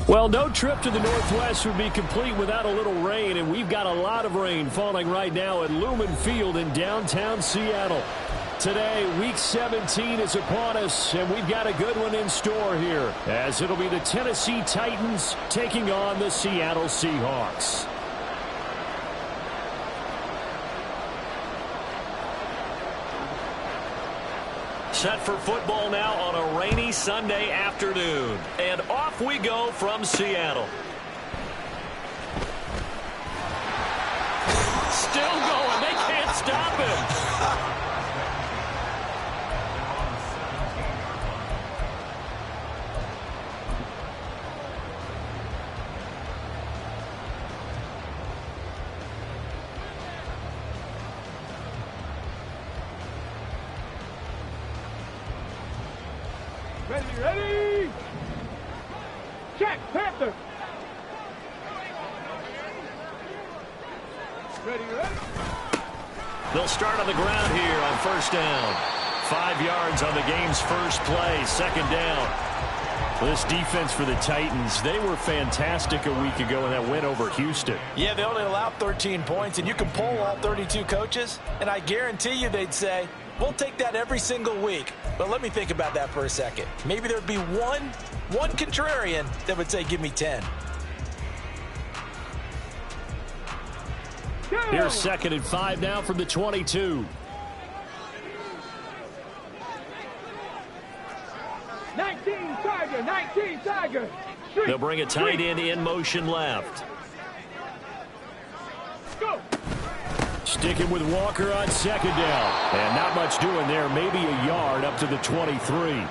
Well, no trip to the Northwest would be complete without a little rain, and we've got a lot of rain falling right now at Lumen Field in downtown Seattle. Today, Week 17 is upon us, and we've got a good one in store here, as it'll be the Tennessee Titans taking on the Seattle Seahawks. Set for football now on a rainy Sunday afternoon. And off we go from Seattle. Still going. They can't stop him. Ready! Check, Panther! Ready! They'll start on the ground here on first down. 5 yards on the game's first play, second down. This defense for the Titans, they were fantastic a week ago in that win over Houston. Yeah, they only allowed 13 points, and you can poll all 32 coaches, and I guarantee you they'd say, we'll take that every single week. But let me think about that for a second. Maybe there'd be one contrarian that would say, give me 10. Here's 2nd and 5 now from the 22. 19 Tiger. They'll bring a tight end in motion left. Go. Sticking with Walker on second down. And not much doing there. Maybe a yard up to the 23.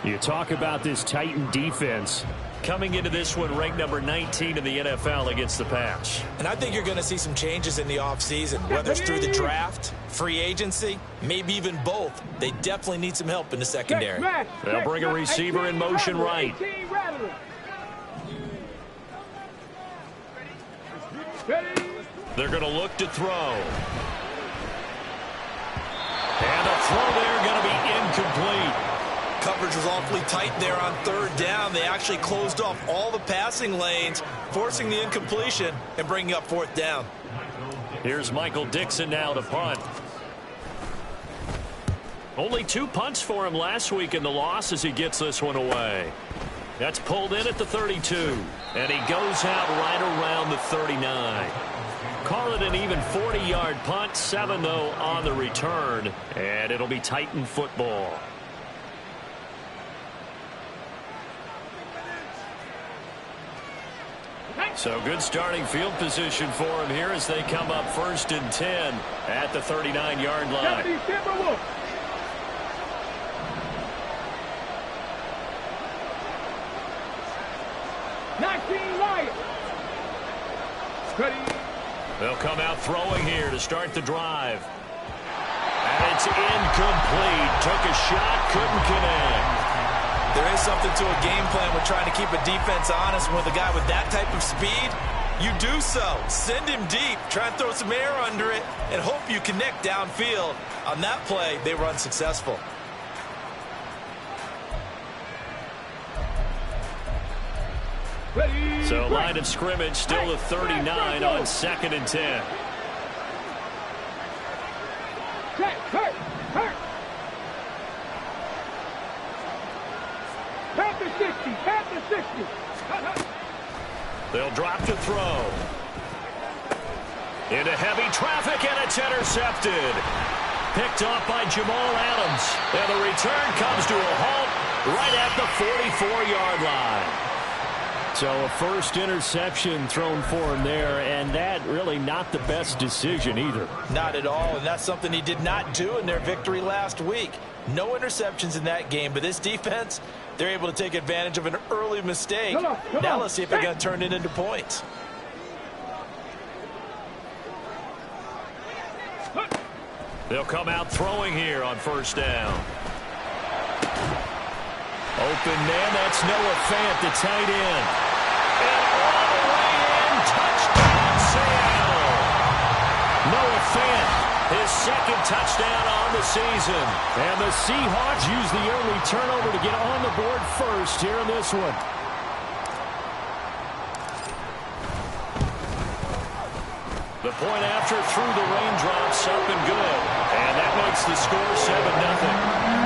You talk about this Titan defense. Coming into this one ranked number 19 in the NFL against the pass. And I think you're going to see some changes in the offseason, whether it's through the draft, free agency, maybe even both. They definitely need some help in the secondary. They'll bring a receiver in motion right. They're going to look to throw. And the throw there going to be incomplete. Coverage was awfully tight there on third down. They actually closed off all the passing lanes, forcing the incompletion and bringing up fourth down. Here's Michael Dixon now to punt. Only 2 punts for him last week in the loss as he gets this one away. That's pulled in at the 32. And he goes out right around the 39. Call it an even 40-yard punt. 7, though, on the return. And it'll be Titan football. So good starting field position for him here as they come up 1st and 10 at the 39-yard line. 19 Lions. Ready. They'll come out throwing here to start the drive. And it's incomplete. Took a shot, couldn't connect. There is something to a game plan with trying to keep a defense honest. And with a guy with that type of speed, you do so. Send him deep, try and throw some air under it, and hope you connect downfield. On that play, they were unsuccessful. Ready. So line of scrimmage still the 39 on 2nd and 10. Hurt. Panther 60. They'll drop to throw. Into heavy traffic, and it's intercepted. Picked off by Jamal Adams. And the return comes to a halt right at the 44-yard line. So a first interception thrown for him there, and that really not the best decision either. Not at all, and that's something he did not do in their victory last week. No interceptions in that game, but this defense, they're able to take advantage of an early mistake. Come now on. Let's see if they're going to turn it into points. They'll come out throwing here on first down. Open man, that's Noah Fant, the tight end. And all the way in, touchdown Seattle. Noah Fant, his 2nd touchdown on the season. And the Seahawks use the early turnover to get on the board first here in this one. The point after through the raindrops, up and good. And that makes the score 7-0.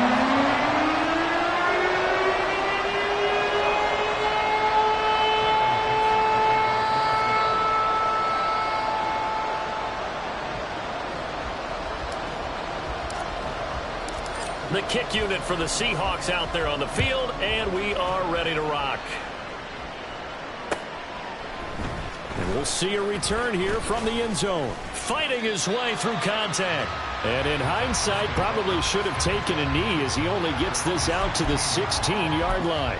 The kick unit for the Seahawks out there on the field, and we are ready to rock. And we'll see a return here from the end zone. Fighting his way through contact. And in hindsight, probably should have taken a knee as he only gets this out to the 16-yard line.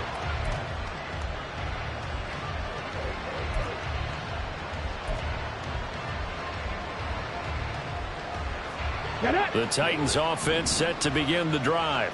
The Titans offense set to begin the drive.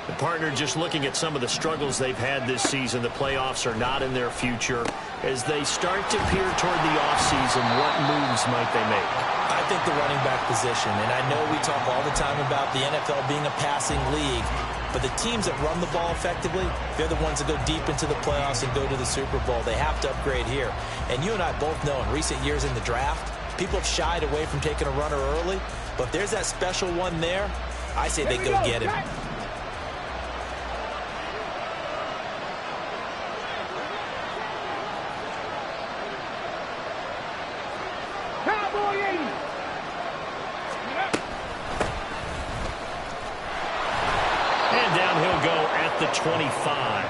The partner just looking at some of the struggles they've had this season. The playoffs are not in their future. As they start to peer toward the offseason, what moves might they make? I think the running back position, and I know we talk all the time about the NFL being a passing league, but the teams that run the ball effectively, they're the ones that go deep into the playoffs and go to the Super Bowl. They have to upgrade here. And you and I both know in recent years in the draft, people have shied away from taking a runner early, but if there's that special one there, I say they go get him. Cowboy 80. And down he'll go at the 25.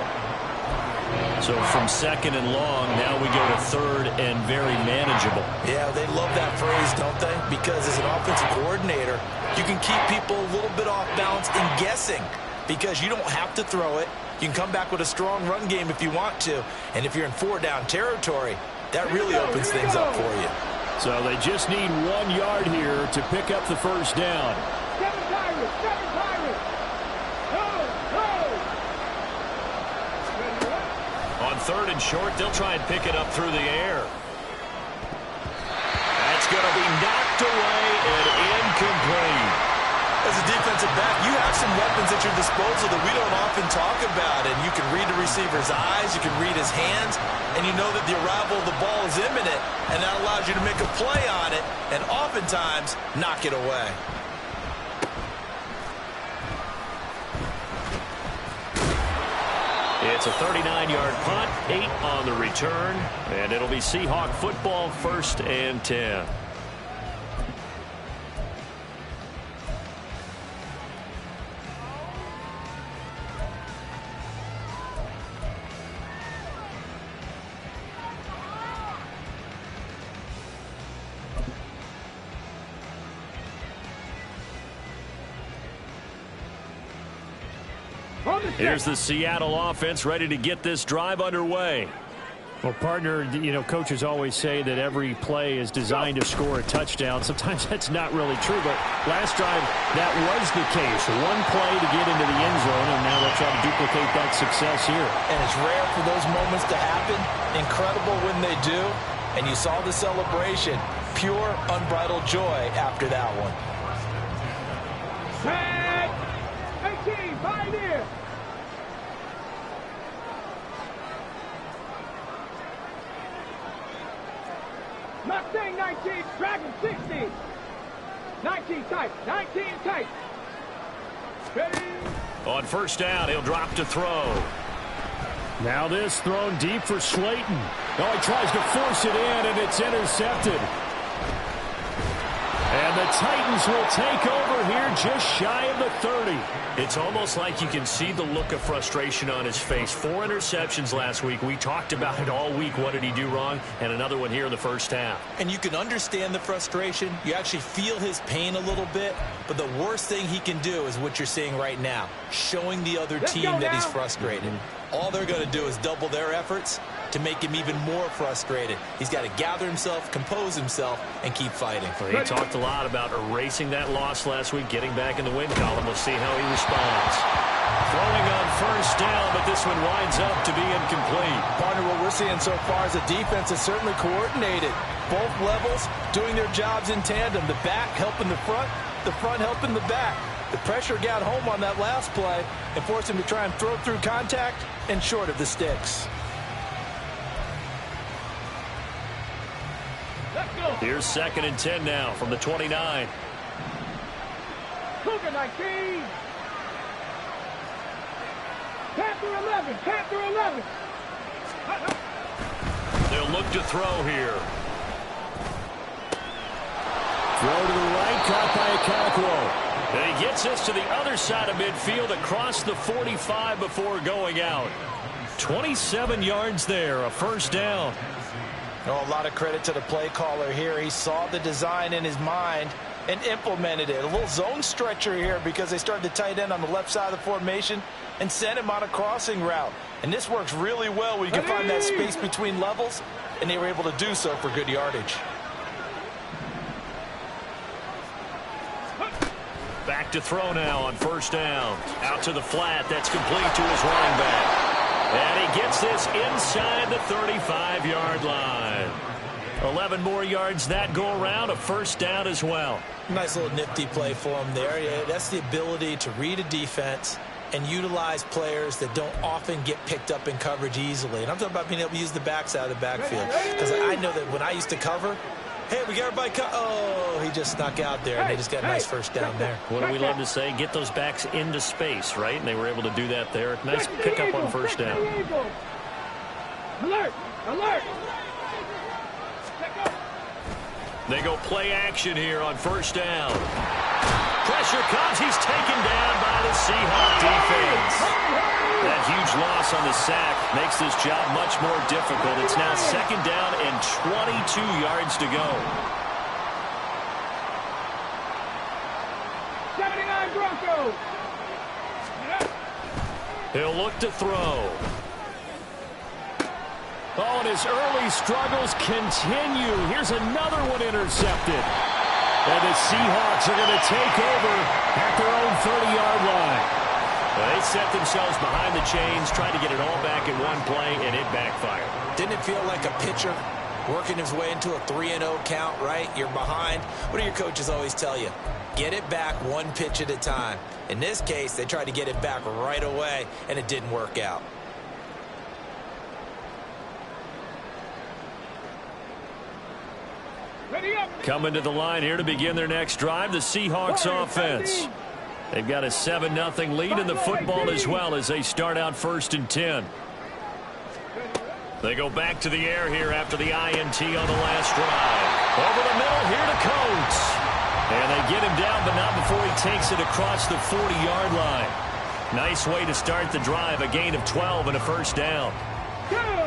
So from second and long, now we go to third and very manageable. Yeah, they love that phrase, don't they? Because as an offensive coordinator, you can keep people a little bit off balance in guessing because you don't have to throw it. You can come back with a strong run game if you want to. And if you're in 4-down territory, that really opens things up for you. So they just need 1 yard here to pick up the first down. 7 Pirates, 7 Pirates. Go, go. On third and short, they'll try and pick it up through the air. That's going to be knocked away and incomplete. As a defensive back, you have some weapons at your disposal that we don't often talk about. And you can read the receiver's eyes, you can read his hands, and you know that the arrival of the ball is imminent, and that allows you to make a play on it and oftentimes knock it away. It's a 39-yard punt, 8 on the return, and it'll be Seahawk football, 1st and 10. Here's the Seattle offense ready to get this drive underway. Well, partner, you know, coaches always say that every play is designed to score a touchdown. Sometimes that's not really true, but last drive, that was the case. One play to get into the end zone, and now they'll try to duplicate that success here. And it's rare for those moments to happen. Incredible when they do. And you saw the celebration. Pure, unbridled joy after that one. Tag. 18, Pioneer. Mustang 19, Dragon 60. 19 tight, 19 tight. Ready. On first down, he'll drop to throw. Now this thrown deep for Slayton. Oh, he tries to force it in, and it's intercepted. And the Titans will take over here just shy of the 30. It's almost like you can see the look of frustration on his face. 4 interceptions last week. We talked about it all week. What did he do wrong? And another one here in the first half. And you can understand the frustration. You actually feel his pain a little bit. But the worst thing he can do is what you're seeing right now, showing the other team that he's frustrated. All they're going to do is double their efforts to make him even more frustrated. He's got to gather himself, compose himself, and keep fighting. Well, he talked a lot about erasing that loss last week, getting back in the win column. We'll see how he responds. Throwing on first down, but this one winds up to be incomplete. Partner, what we're seeing so far is the defense is certainly coordinated. Both levels doing their jobs in tandem. The back helping the front helping the back. The pressure got home on that last play and forced him to try and throw through contact and short of the sticks. Here's 2nd and 10 now from the 29. Cougar 19. Panther 11. Panther 11. They'll look to throw here. Throw to the right, caught by Okakwo. And he gets this to the other side of midfield across the 45 before going out. 27 yards there, a first down. Oh, a lot of credit to the play caller here. He saw the design in his mind and implemented it. A little zone stretcher here because they started the tight end on the left side of the formation and sent him on a crossing route. And this works really well when you can find that space between levels, and they were able to do so for good yardage. Back to throw now on first down. Out to the flat. That's complete to his running back. And he gets this inside the 35-yard line. 11 more yards that go around, a first down as well. Nice little nifty play for him there. Yeah, that's the ability to read a defense and utilize players that don't often get picked up in coverage easily. And I'm talking about being able to use the backs out of the backfield. Because I know that when I used to cover, hey, we got everybody oh, he just snuck out there, and they just got a nice first down there. What do we love to say? Get those backs into space, right? And they were able to do that there. Nice pickup on first down. Alert! Alert! They go play action here on first down. Pressure comes. He's taken down by the Seahawks defense. That huge loss on the sack makes this job much more difficult. It's now 2nd down and 22 yards to go. 79 Broncos. He'll look to throw. Oh, and his early struggles continue. Here's another one intercepted. And the Seahawks are going to take over at their own 30-yard line. Well, they set themselves behind the chains, trying to get it all back in one play, and it backfired. Didn't it feel like a pitcher working his way into a 3-0 count, right? You're behind. What do your coaches always tell you? Get it back one pitch at a time. In this case, they tried to get it back right away, and it didn't work out. Coming to the line here to begin their next drive, the Seahawks offense. They've got a 7-0 lead in the football as well as they start out 1st and 10. They go back to the air here after the INT on the last drive. Over the middle here to Coates. And they get him down, but not before he takes it across the 40-yard line. Nice way to start the drive, a gain of 12 and a first down.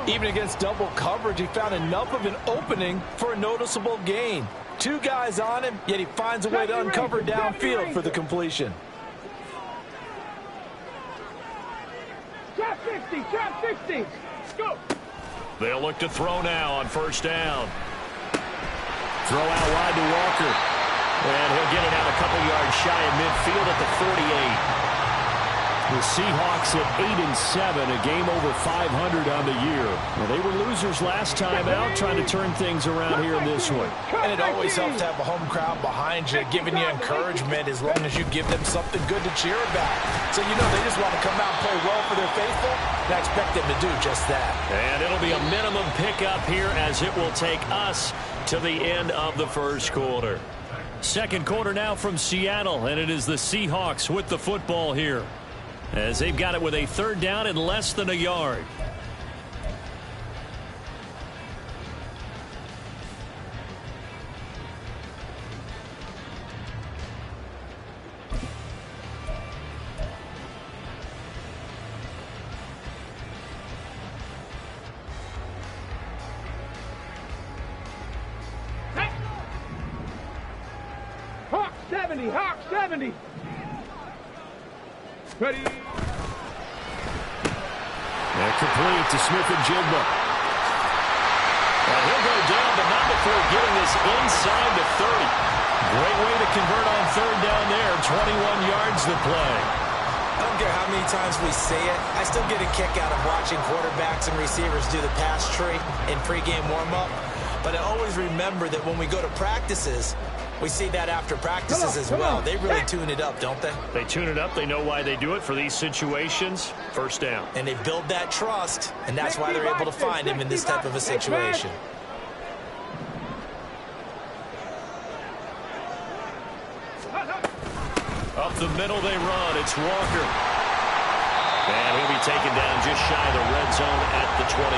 Even against double coverage, he found enough of an opening for a noticeable gain. 2 guys on him, yet he finds a way to uncover downfield for the completion. Drop 50, drop 50. Go. They'll look to throw now on first down. Throw out wide to Walker. And he'll get it out a couple yards shy of midfield at the 48. The Seahawks at 8-7, a game over 500 on the year. Well, they were losers last time out, trying to turn things around here in this one. And it always helps to have a home crowd behind you, giving you encouragement as long as you give them something good to cheer about. So you know they just want to come out and play well for their faithful, and I expect them to do just that. And it'll be a minimum pickup here as it will take us to the end of the first quarter. Second quarter now from Seattle, and it is the Seahawks with the football here, as they've got it with a 3rd down and less than a yard. Hawk 70, Hawk 70. Ready. And complete to Smith-Njigba. And he'll go down, but not before getting this inside the 30. Great way to convert on 3rd down there. 21 yards to play. I don't care how many times we say it, I still get a kick out of watching quarterbacks and receivers do the pass tree in pregame warm-up. But I always remember that when we go to practices, we see that after practices as well. They really tune it up, don't they? They tune it up. They know why they do it for these situations. First down. And they build that trust, and that's why they're able to find him in this type of a situation. Up the middle they run. It's Walker. And he'll be taken down just shy of the red zone at the 21.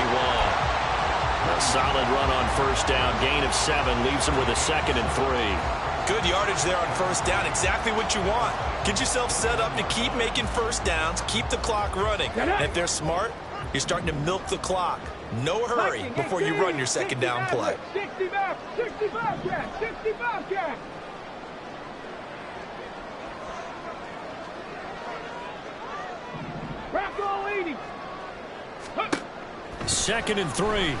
A solid run on first down. Gain of 7 leaves him with a 2nd and 3. Good yardage there on first down. Exactly what you want. Get yourself set up to keep making first downs. Keep the clock running. And if they're smart, you're starting to milk the clock. No hurry before you run your second down play. 65 catch, 65 catch. Rocco 80. 2nd and 3.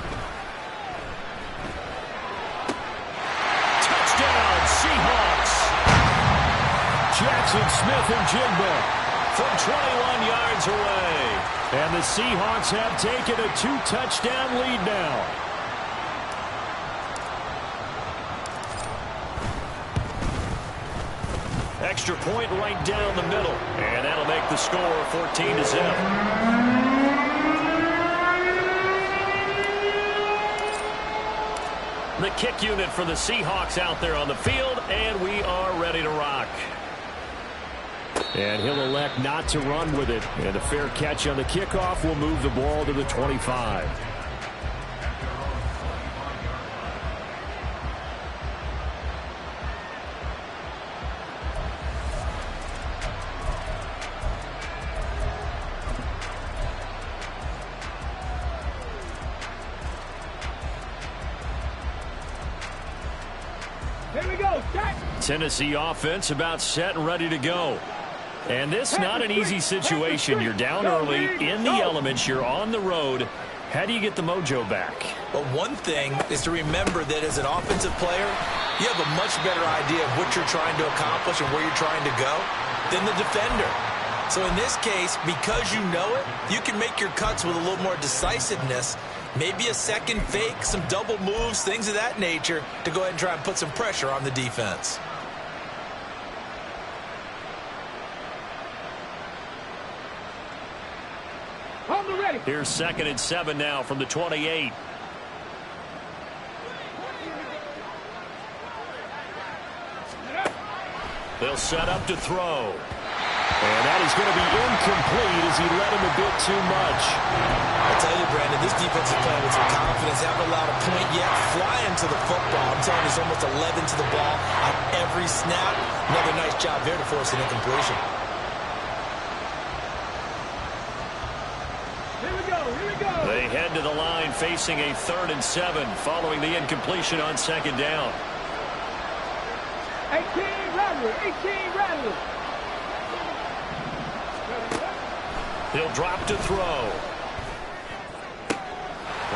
Touchdown, Seahawks. Jackson Smith and Jigba from 21 yards away. And the Seahawks have taken a 2-touchdown lead now. Extra point right down the middle. And that'll make the score 14-0. The kick unit for the Seahawks out there on the field, and we are ready to rock. And he'll elect not to run with it. And a fair catch on the kickoff will move the ball to the 25. Here we go, set. Tennessee offense about set and ready to go. And this not an easy situation. You're down early, in the elements, you're on the road. How do you get the mojo back? Well, one thing is to remember that as an offensive player, you have a much better idea of what you're trying to accomplish and where you're trying to go than the defender. So in this case, because you know it, you can make your cuts with a little more decisiveness. Maybe a second fake, some double moves, things of that nature to go ahead and try and put some pressure on the defense. Here's 2nd and 7 now from the 28. They'll set up to throw. And that is going to be incomplete as he led him a bit too much. I tell you, Brandon, this defense is playing with some confidence. Haven't allowed a point yet. Flying to the football. I'm telling you, there's almost 11 to the ball on every snap. Another nice job there to force an incompletion. They head to the line facing a 3rd and 7 following the incompletion on 2nd down. 18 Rattler. He'll drop to throw.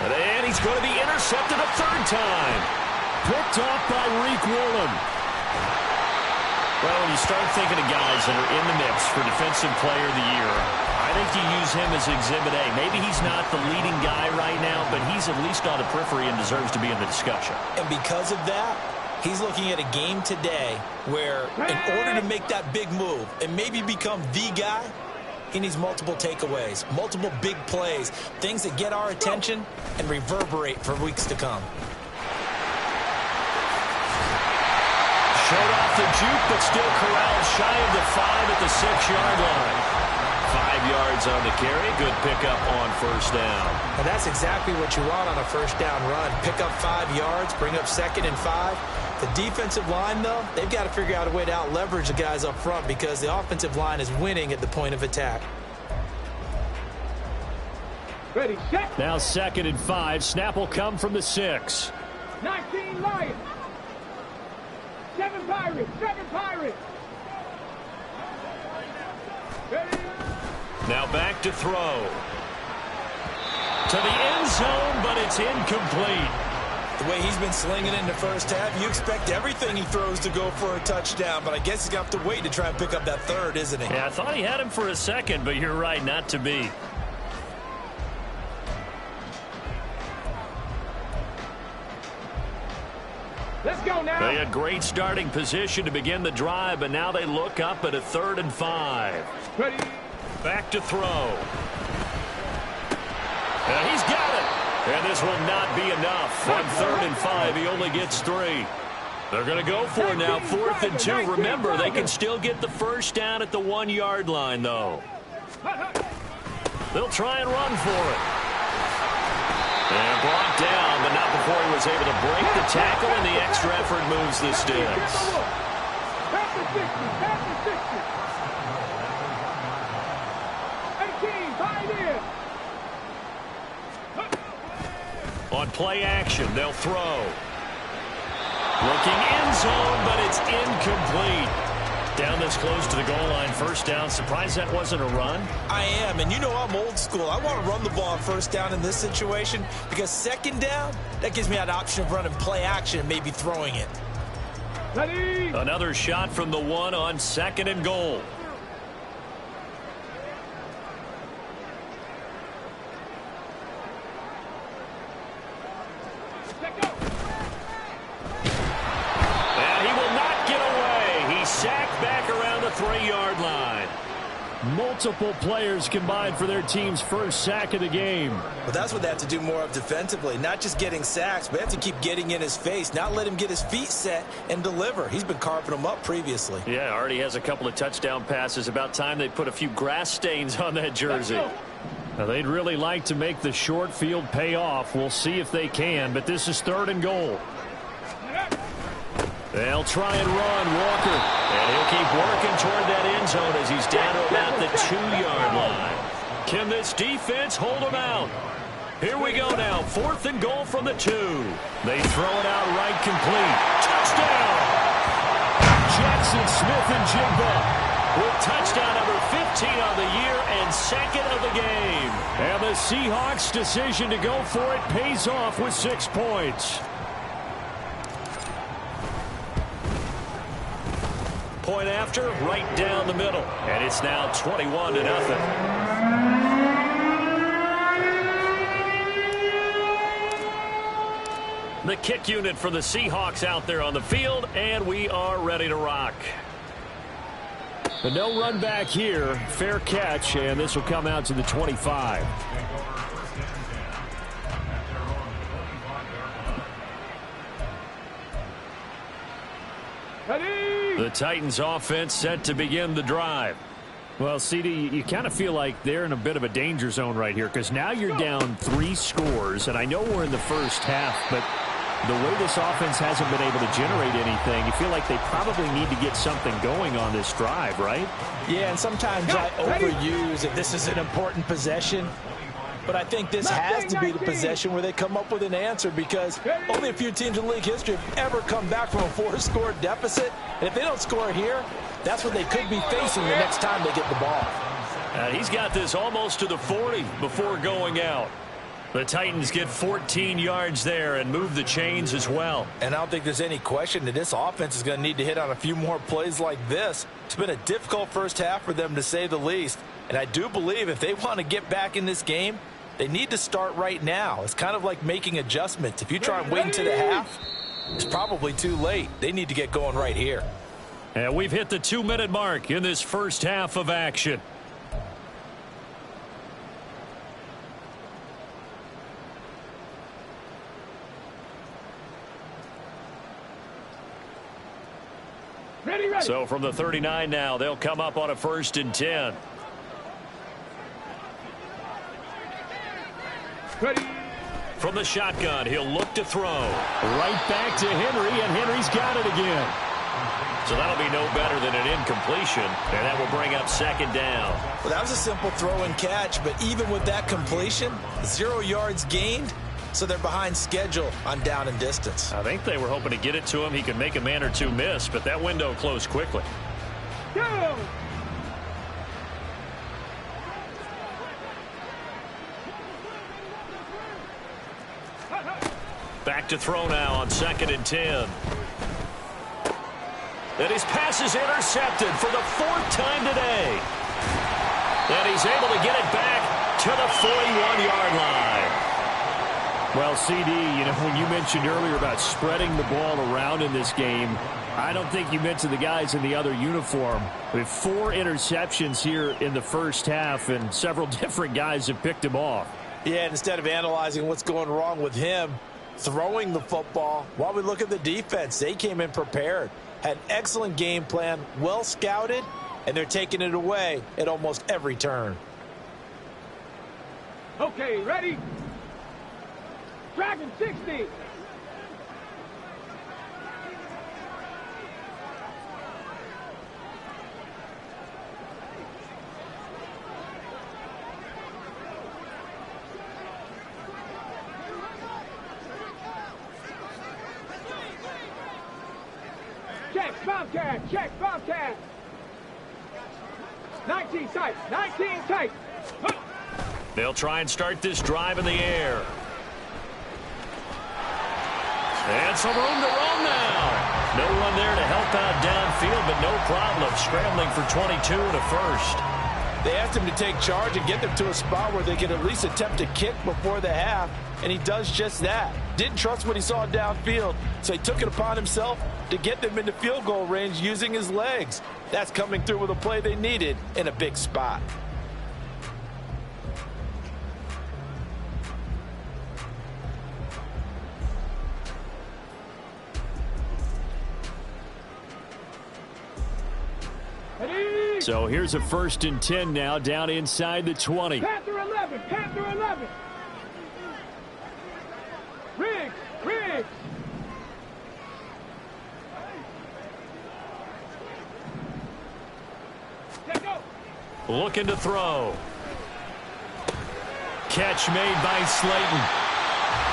And he's going to be intercepted a 3rd time. Picked off by Reek Woolen. Well, when you start thinking of guys that are in the mix for Defensive Player of the Year, I think you use him as Exhibit A. Maybe he's not the leading guy right now, but he's at least on the periphery and deserves to be in the discussion. And because of that, he's looking at a game today where in order to make that big move and maybe become the guy, he needs multiple takeaways, multiple big plays, things that get our attention and reverberate for weeks to come. Showed off the juke, but still corralled shy of the 5 at the 6-yard line. 5 yards on the carry. Good pickup on first down. And that's exactly what you want on a first down run. Pick up 5 yards, bring up 2nd and 5. The defensive line, though, they've got to figure out a way to out-leverage the guys up front because the offensive line is winning at the point of attack. Ready, set. Now 2nd and 5. Snap will come from the 6. 19 Lions. 7 Pirates. Ready. Now back to throw. To the end zone, but it's incomplete. The way he's been slinging in the first half, you expect everything he throws to go for a touchdown, but I guess he's going to have to wait to try and pick up that 3rd, isn't he? Yeah, I thought he had him for a second, but you're right, not to be. Let's go now. They had great starting position to begin the drive, but now they look up at a 3rd and 5. Ready. Back to throw. And he's got it. And this will not be enough. On 3rd and 5, he only gets 3. They're going to go for it now, 4th and 2. Remember, they can still get the first down at the 1-yard line, though. They'll try and run for it. And brought down, but not before he was able to break the tackle, and the extra effort moves the sticks. On play action, they'll throw. Looking end zone, but it's incomplete. Down this close to the goal line, first down. Surprised that wasn't a run? I am, and you know I'm old school. I want to run the ball on first down in this situation because second down, that gives me an option of running play action and maybe throwing it. Ready? Another shot from the 1 on 2nd and goal. Sacked back around the 3-yard line. Multiple players combined for their team's first sack of the game. But that's what they have to do more of defensively. Not just getting sacks, but they have to keep getting in his face. Not let him get his feet set and deliver. He's been carving them up previously. Yeah, already has a couple of touchdown passes. About time they put a few grass stains on that jersey. Now, they'd really like to make the short field pay off. We'll see if they can, but this is 3rd and goal. They'll try and run Walker. And he'll keep working toward that end zone as he's down to about the 2-yard line. Can this defense hold him out? Here we go now. 4th and goal from the 2. They throw it out right complete. Touchdown! Jackson Smith-Njigba with touchdown number 15 on the year and 2nd of the game. And the Seahawks' decision to go for it pays off with 6 points. Point after, right down the middle. And it's now 21-0. The kick unit for the Seahawks out there on the field, and we are ready to rock. But no run back here. Fair catch, and this will come out to the 25. The Titans offense set to begin the drive. Well, CD, you kind of feel like they're in a bit of a danger zone right here because now you're down 3 scores, and I know we're in the first half, but the way this offense hasn't been able to generate anything, you feel like they probably need to get something going on this drive, right? Yeah, and sometimes I overuse if this is an important possession. But I think this has to be the possession where they come up with an answer because only a few teams in league history have ever come back from a 4-score deficit. And if they don't score here, that's what they could be facing the next time they get the ball. He's got this almost to the 40 before going out. The Titans get 14 yards there and move the chains as well. And I don't think there's any question that this offense is going to need to hit on a few more plays like this. It's been a difficult first half for them, to say the least. And I do believe if they want to get back in this game, they need to start right now. It's kind of like making adjustments. If you try and wait until the half, it's probably too late. They need to get going right here. And we've hit the 2-minute mark in this first half of action. Ready. So from the 39 now, they'll come up on a 1st and 10. Ready. From the shotgun, he'll look to throw. Right back to Henry, and Henry's got it again. So that'll be no better than an incompletion, and that will bring up 2nd down. Well, that was a simple throw and catch, but even with that completion, 0 yards gained, so they're behind schedule on down and distance. I think they were hoping to get it to him. He could make a man or two miss, but that window closed quickly. Go. Back to throw now on 2nd and 10. And his pass is intercepted for the 4th time today. And he's able to get it back to the 41-yard line. Well, CD, when you mentioned earlier about spreading the ball around in this game, I don't think you mentioned the guys in the other uniform. We have 4 interceptions here in the first half, and several different guys have picked him off. Yeah, instead of analyzing what's going wrong with him, throwing the football. While we look at the defense, they came in prepared, had an excellent game plan, well scouted, and they're taking it away at almost every turn. Okay, ready? Dragon 60. Check, Bobcat, check, Bobcat. 19 tight, 19 tight. They'll try and start this drive in the air. And some room to run now. No one there to help out downfield, but no problem scrambling for 22 and a first. They asked him to take charge and get them to a spot where they could at least attempt to kick before the half, and he does just that. Didn't trust what he saw downfield, so he took it upon himself to get them into field goal range using his legs. That's coming through with a play they needed in a big spot. So here's a 1st and 10 now down inside the 20. Panther 11, Panther 11. Riggs, Riggs. Looking to throw. Catch made by Slayton.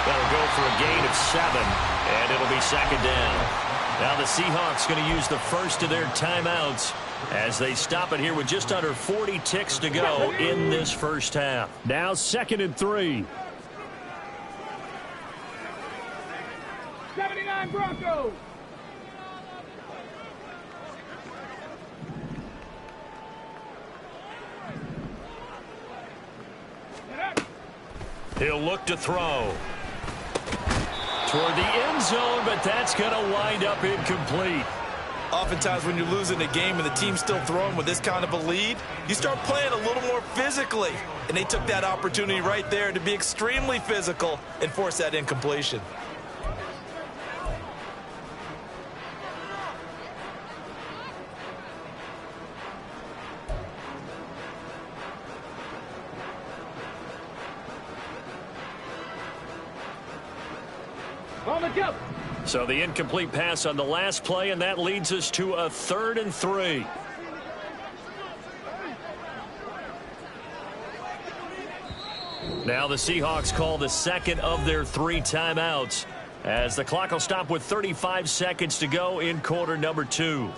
That'll go for a gain of 7, and it'll be 2nd down. Now the Seahawks going to use the first of their timeouts as they stop it here with just under 40 ticks to go in this first half. Now 2nd and 3. 79 Broncos. He'll look to throw. Toward the end zone, but that's going to wind up incomplete. Oftentimes when you're losing a game and the team's still throwing with this kind of a lead, you start playing a little more physically. And they took that opportunity right there to be extremely physical and force that incompletion. On the jump. So the incomplete pass on the last play, and that leads us to a 3rd and 3. Now the Seahawks call the 2nd of their 3 timeouts as the clock will stop with 35 seconds to go in quarter number 2.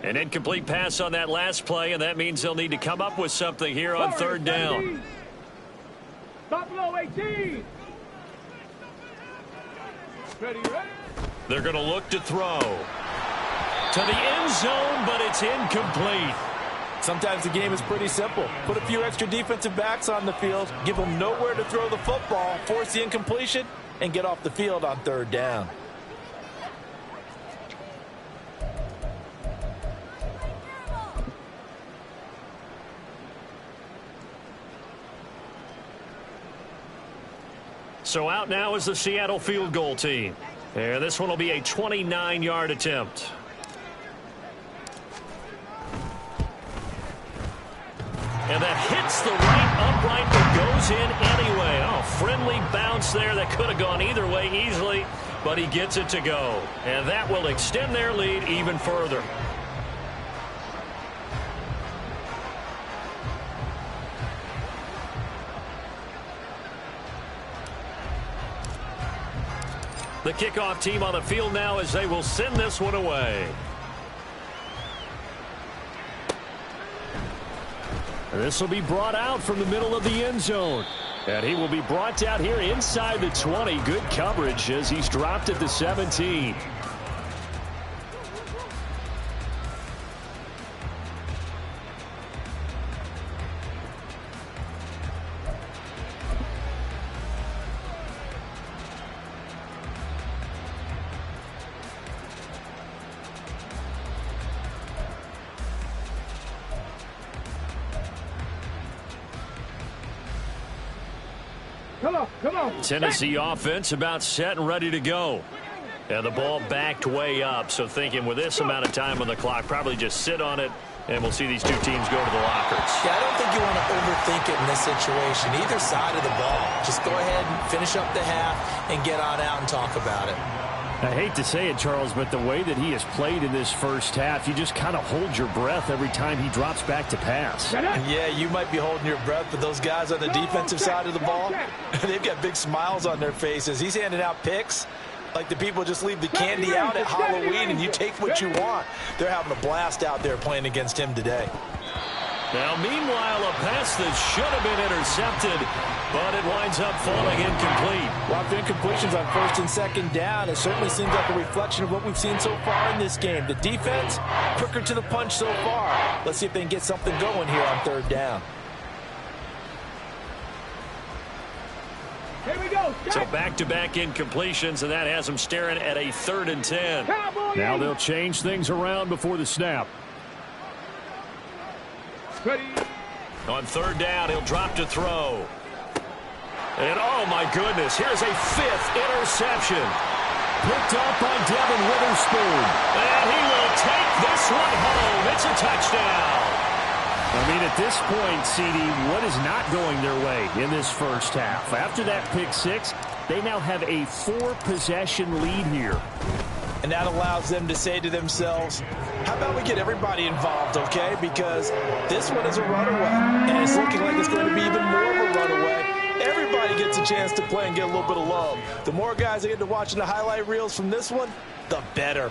An incomplete pass on that last play, and that means they'll need to come up with something here on 3rd down. Buffalo 18. Ready, ready. They're going to look to throw. To the end zone, but it's incomplete. Sometimes the game is pretty simple. Put a few extra defensive backs on the field, give them nowhere to throw the football, force the incompletion, and get off the field on 3rd down. So out now is the Seattle field goal team. And this one will be a 29-yard attempt. And that hits the right upright but goes in anyway. Oh, friendly bounce there that could have gone either way easily, but he gets it to go. And that will extend their lead even further. The kickoff team on the field now as they will send this one away. This will be brought out from the middle of the end zone. And he will be brought down here inside the 20. Good coverage as he's dropped at the 17. Come on, come on. Tennessee offense about set and ready to go. And the ball backed way up, so thinking with this amount of time on the clock, probably just sit on it, and we'll see these two teams go to the lockers. Yeah, I don't think you want to overthink it in this situation. Either side of the ball, just go ahead and finish up the half and get on out and talk about it. I hate to say it, Charles, but the way that he has played in this first half, you just kind of hold your breath every time he drops back to pass. Yeah, you might be holding your breath, but those guys on the defensive side of the ball, they've got big smiles on their faces. He's handing out picks like the people just leave the candy out at Halloween and you take what you want. They're having a blast out there playing against him today. Now, meanwhile, a pass that should have been intercepted, but it winds up falling incomplete. Lots of incompletions on first and second down. It certainly seems like a reflection of what we've seen so far in this game. The defense, quicker to the punch so far. Let's see if they can get something going here on third down. Here we go. So back-to-back incompletions, and that has them staring at a 3rd and 10. Now they'll change things around before the snap. Ready. On third down, he'll drop to throw. And, oh, my goodness, here's a 5th interception. Picked up by Devin Witherspoon. And he will take this one home. It's a touchdown. I mean, at this point, CD, what is not going their way in this first half? After that pick six, they now have a 4-possession lead here. And that allows them to say to themselves, how about we get everybody involved, okay? Because this one is a runaway, and it's looking like it's going to be even more of a runaway. Everybody gets a chance to play and get a little bit of love. The more guys that get to watching the highlight reels from this one, the better.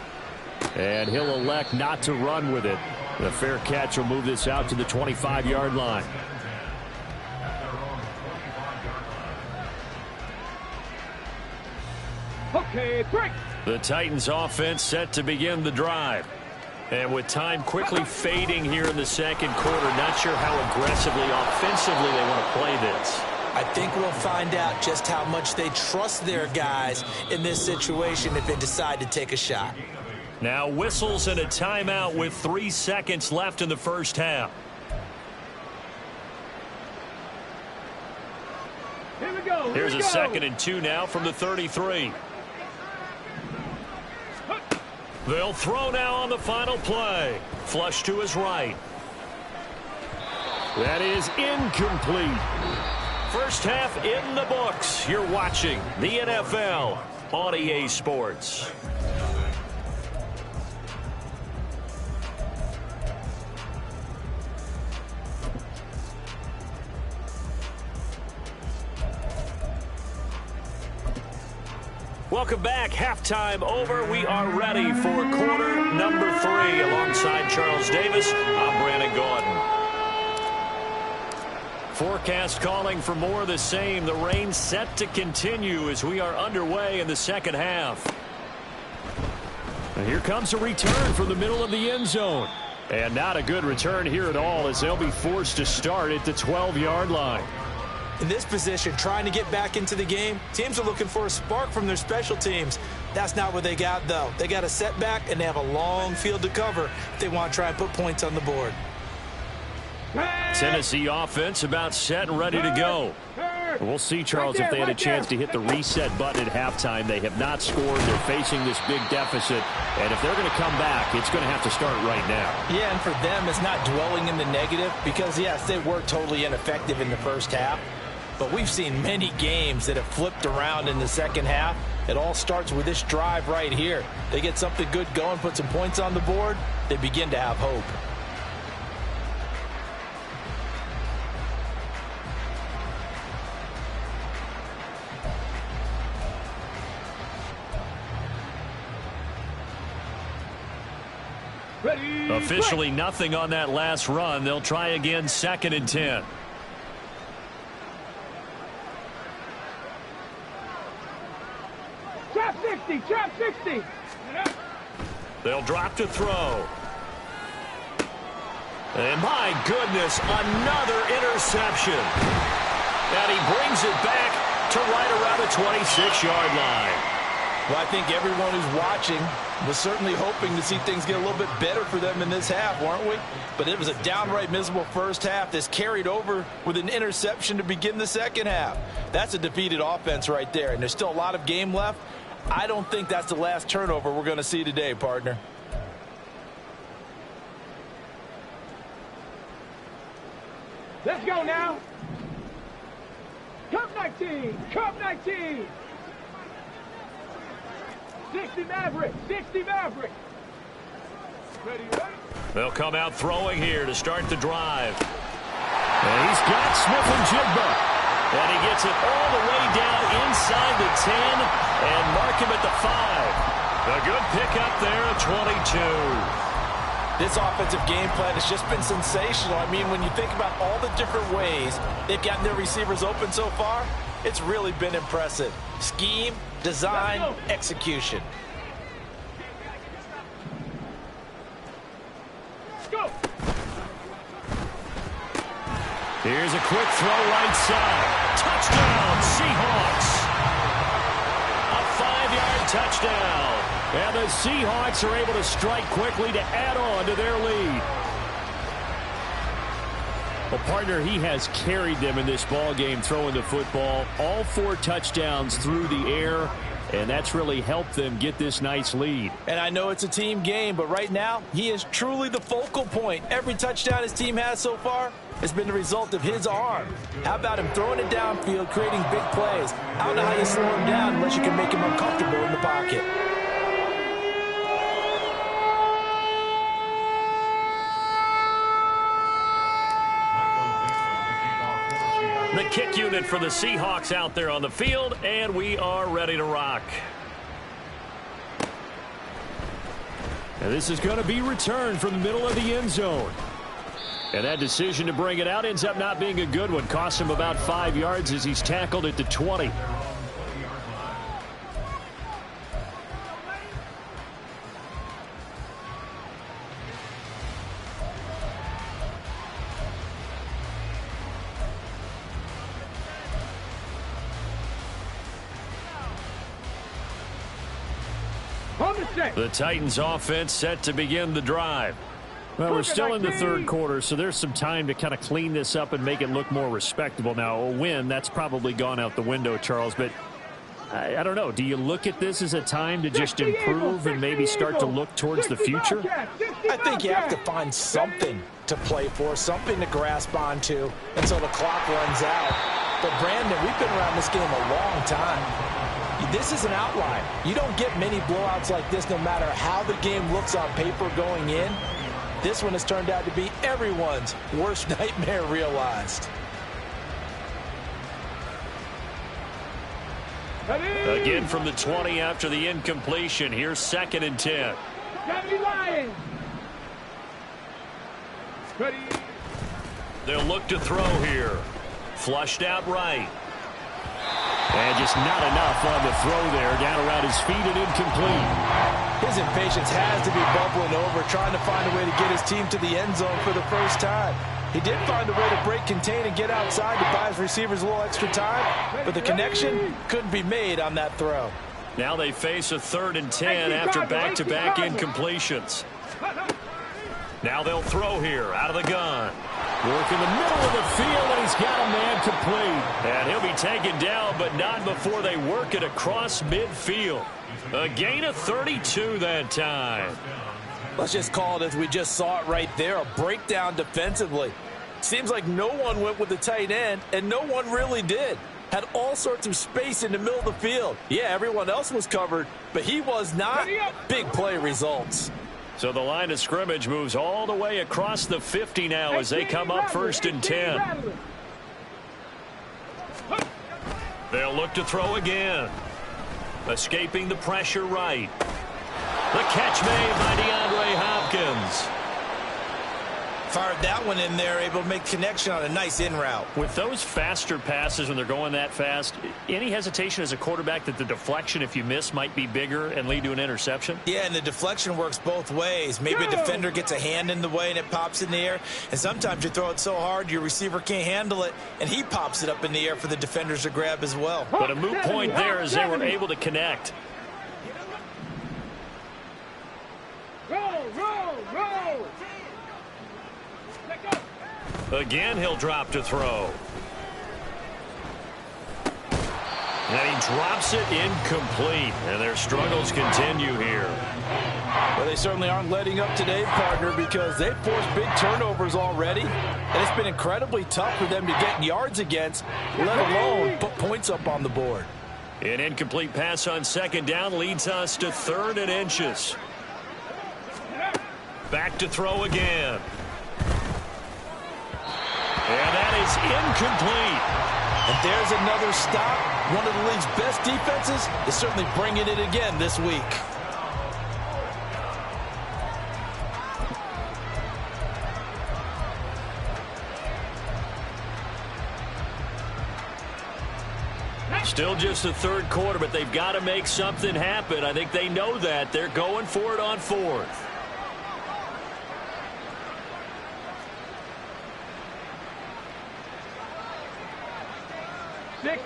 And he'll elect not to run with it. The fair catch will move this out to the 25-yard line. Okay, break. The Titans offense set to begin the drive. And with time quickly fading here in the second quarter, not sure how aggressively, offensively they want to play this. I think we'll find out just how much they trust their guys in this situation if they decide to take a shot. Now whistles and a timeout with 3 seconds left in the first half. Here we go. Here's a 2nd and 2 now from the 33. They'll throw now on the final play. Flush to his right. That is incomplete. First half in the books. You're watching the NFL on EA Sports. Welcome back. Halftime over. We are ready for quarter number 3. Alongside Charles Davis, I'm Brandon Gaudin. Forecast calling for more of the same. The rain set to continue as we are underway in the second half. And here comes a return from the middle of the end zone. And not a good return here at all, as they'll be forced to start at the 12-yard line. In this position, trying to get back into the game, teams are looking for a spark from their special teams. That's not what they got, though. They got a setback, and they have a long field to cover if they want to try and put points on the board. Tennessee offense about set and ready to go. We'll see, Charles, if they had a chance to hit the reset button at halftime. They have not scored. They're facing this big deficit. And if they're going to come back, it's going to have to start right now. Yeah, and for them, it's not dwelling in the negative because, yes, they were totally ineffective in the first half. But we've seen many games that have flipped around in the second half. It all starts with this drive right here. They get something good going, put some points on the board, they begin to have hope. Ready. Officially nothing on that last run. They'll try again 2nd and 10. Trap 60, trap 60. They'll drop to throw. And my goodness, another interception. And he brings it back to right around the 26-yard line. Well, I think everyone who's watching was certainly hoping to see things get a little bit better for them in this half, weren't we? But it was a downright miserable first half that's carried over with an interception to begin the second half. That's a defeated offense right there, and there's still a lot of game left. I don't think that's the last turnover we're going to see today, partner. Let's go now. Cup 19. Cup 19. 60 Maverick. 60 Maverick. Ready, ready. They'll come out throwing here to start the drive. And he's got Smith-Njigba. And he gets it all the way down inside the 10 and mark him at the 5. A good pickup there at 22. This offensive game plan has just been sensational. I mean, when you think about all the different ways they've gotten their receivers open so far, it's really been impressive. Scheme, design, execution. Go. Here's a quick throw right side. Touchdown, Seahawks. A 5-yard touchdown. And the Seahawks are able to strike quickly to add on to their lead. Well, partner, he has carried them in this ball game throwing the football. All 4 touchdowns through the air, and that's really helped them get this nice lead. And I know it's a team game, but right now, he is truly the focal point. Every touchdown his team has so far has been the result of his arm. How about him throwing it downfield, creating big plays? I don't know how you slow him down unless you can make him uncomfortable in the pocket. The kick unit for the Seahawks out there on the field, and we are ready to rock. And this is going to be returned from the middle of the end zone. And that decision to bring it out ends up not being a good one. Costs him about 5 yards as he's tackled at the 20. The Titans offense set to begin the drive. Well, we're still in the third quarter, so there's some time to kind of clean this up and make it look more respectable. Now, a win, that's probably gone out the window, Charles, but I don't know. Do you look at this as a time to just improve and maybe start to look towards the future? I think you have to find something to play for, something to grasp onto until the clock runs out. But, Brandon, we've been around this game a long time. This is an outlier. You don't get many blowouts like this no matter how the game looks on paper going in. This one has turned out to be everyone's worst nightmare realized. Again from the 20 after the incompletion. Here's 2nd and 10. They'll look to throw here. Flushed out right. And just not enough on the throw there. Down around his feet and incomplete. His impatience has to be bubbling over, trying to find a way to get his team to the end zone for the first time. He did find a way to break contain and get outside to buy his receivers a little extra time, but the connection couldn't be made on that throw. Now they face a 3rd and 10 after back-to-back incompletions. Now they'll throw here out of the gun. Work in the middle of the field, and he's got a man complete. And he'll be taken down, but not before they work it across midfield. A gain of 32 that time. Let's just call it as we just saw it right there, a breakdown defensively. Seems like no one went with the tight end, and no one really did. Had all sorts of space in the middle of the field. Yeah, everyone else was covered, but he was not. Big play results. So the line of scrimmage moves all the way across the 50 now as they come up 1st and 10. They'll look to throw again. Escaping the pressure right. The catch made by DeAndre Hopkins. Fired that one in there, able to make connection on a nice in route. With those faster passes when they're going that fast, any hesitation as a quarterback that the deflection, if you miss, might be bigger and lead to an interception? Yeah, and the deflection works both ways. Maybe a defender gets a hand in the way and it pops in the air, and sometimes you throw it so hard your receiver can't handle it, and he pops it up in the air for the defenders to grab as well. But a moot point there as they were able to connect. forward. Let go. Again, he'll drop to throw. And he drops it incomplete. And their struggles continue here. Well, they certainly aren't letting up today, partner, because they've forced big turnovers already. And it's been incredibly tough for them to get yards against, let alone put points up on the board. An incomplete pass on second down leads us to 3rd and inches. Back to throw again. And that is incomplete. And there's another stop. One of the league's best defenses is certainly bringing it again this week. Still just the 3rd quarter, but they've got to make something happen. I think they know that. They're going for it on 4th.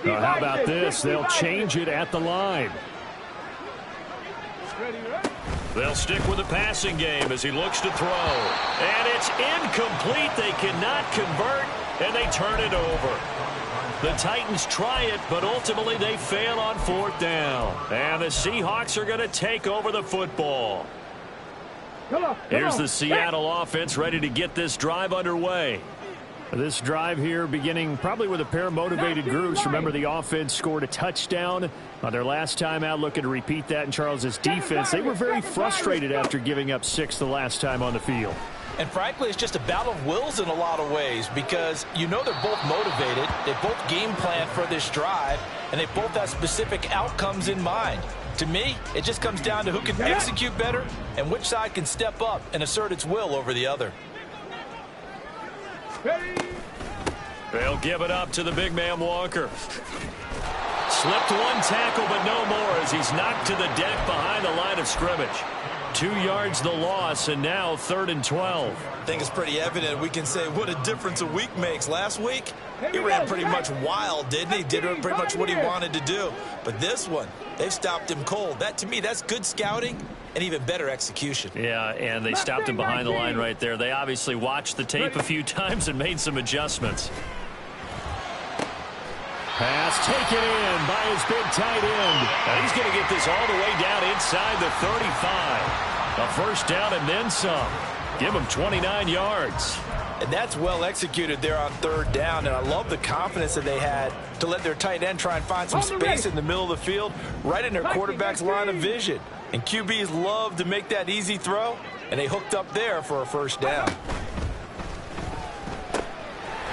How about this? They'll change it at the line. They'll stick with the passing game as he looks to throw. And it's incomplete. They cannot convert, and they turn it over. The Titans try it, but ultimately they fail on 4th down. And the Seahawks are going to take over the football. Here's the Seattle offense ready to get this drive underway. This drive here beginning probably with a pair of motivated groups. Remember, the offense scored a touchdown on their last time out, looking to repeat that in Charles's defense. They were very frustrated after giving up 6 the last time on the field. And frankly, it's just a battle of wills in a lot of ways because you know they're both motivated. They both game plan for this drive, and they both have specific outcomes in mind. To me, it just comes down to who can execute better and which side can step up and assert its will over the other. They'll give it up to the big man Walker. Slipped one tackle, but no more as he's knocked to the deck behind the line of scrimmage. 2 yards the loss, and now 3rd and 12. I think it's pretty evident we can say what a difference a week makes. Last week, he ran pretty much wild, didn't he? Did pretty much what he wanted to do. But this one, they've stopped him cold. That, to me, that's good scouting and even better execution. Yeah, and they stopped him behind the line right there. They obviously watched the tape a few times and made some adjustments. Pass taken in by his big tight end. And he's going to get this all the way down inside the 35. A first down and then some. Give him 29 yards. And that's well executed there on 3rd down. And I love the confidence that they had to let their tight end try and find some space in the middle of the field, right in their quarterback's line of vision. And QBs love to make that easy throw, and they hooked up there for a first down.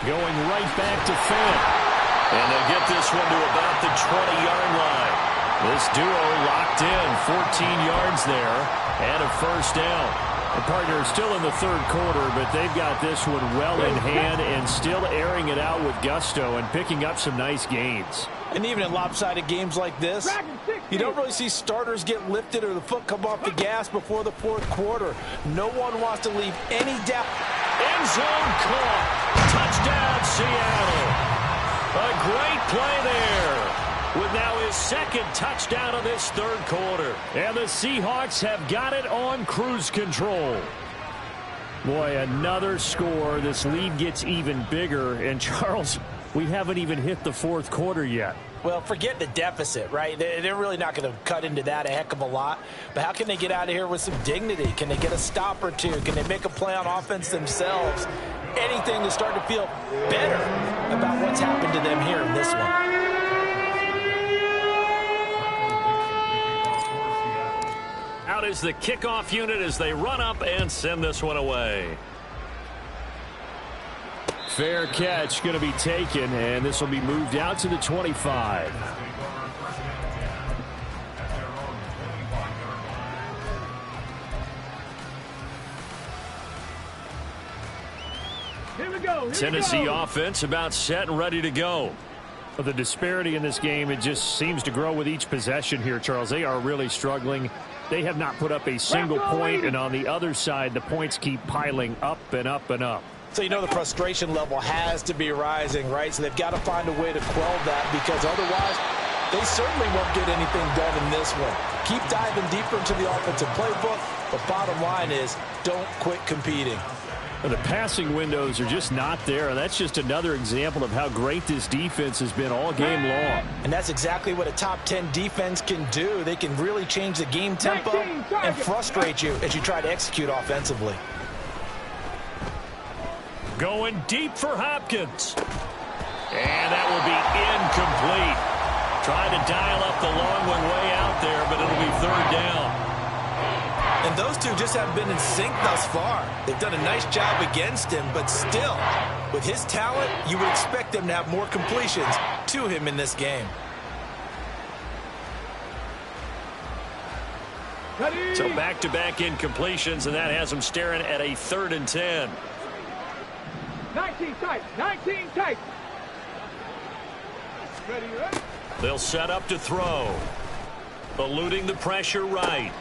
Going right back to Fant. And they'll get this one to about the 20-yard line. This duo locked in, 14 yards there, and a first down. The partner is still in the 3rd quarter, but they've got this one well in hand and still airing it out with gusto and picking up some nice gains. And even in lopsided games like this, you don't really see starters get lifted or the foot come off the gas before the 4th quarter. No one wants to leave any doubt. End zone caught. Touchdown, Seattle. A great play there with now his 2nd touchdown of this 3rd quarter. And the Seahawks have got it on cruise control. Boy, another score. This lead gets even bigger. And, Charles, we haven't even hit the 4th quarter yet. Well, forget the deficit, right? They're really not going to cut into that a heck of a lot. But how can they get out of here with some dignity? Can they get a stop or two? Can they make a play on offense themselves? Anything to start to feel better about what's happened to them here in this one. Out is the kickoff unit as they run up and send this one away. Fair catch going to be taken, and this will be moved out to the 25. Tennessee offense about set and ready to go. Well, the disparity in this game, it just seems to grow with each possession here, Charles. They are really struggling. They have not put up a single point, and on the other side, the points keep piling up and up and up. So you know the frustration level has to be rising, right? So they've got to find a way to quell that because otherwise they certainly won't get anything done in this one. Keep diving deeper into the offensive playbook, but bottom line is don't quit competing. The passing windows are just not there, and that's just another example of how great this defense has been all game long. And that's exactly what a top 10 defense can do. They can really change the game tempo and frustrate you as you try to execute offensively. Going deep for Hopkins. And that will be incomplete. Trying to dial up the long one way out there, but it'll be third down. And those two just haven't been in sync thus far. They've done a nice job against him, but still, with his talent, you would expect them to have more completions to him in this game. So back-to-back incompletions, and that has them staring at a 3rd and 10. 19 tight, 19 tight. Ready, ready. They'll set up to throw. Eluding the pressure right.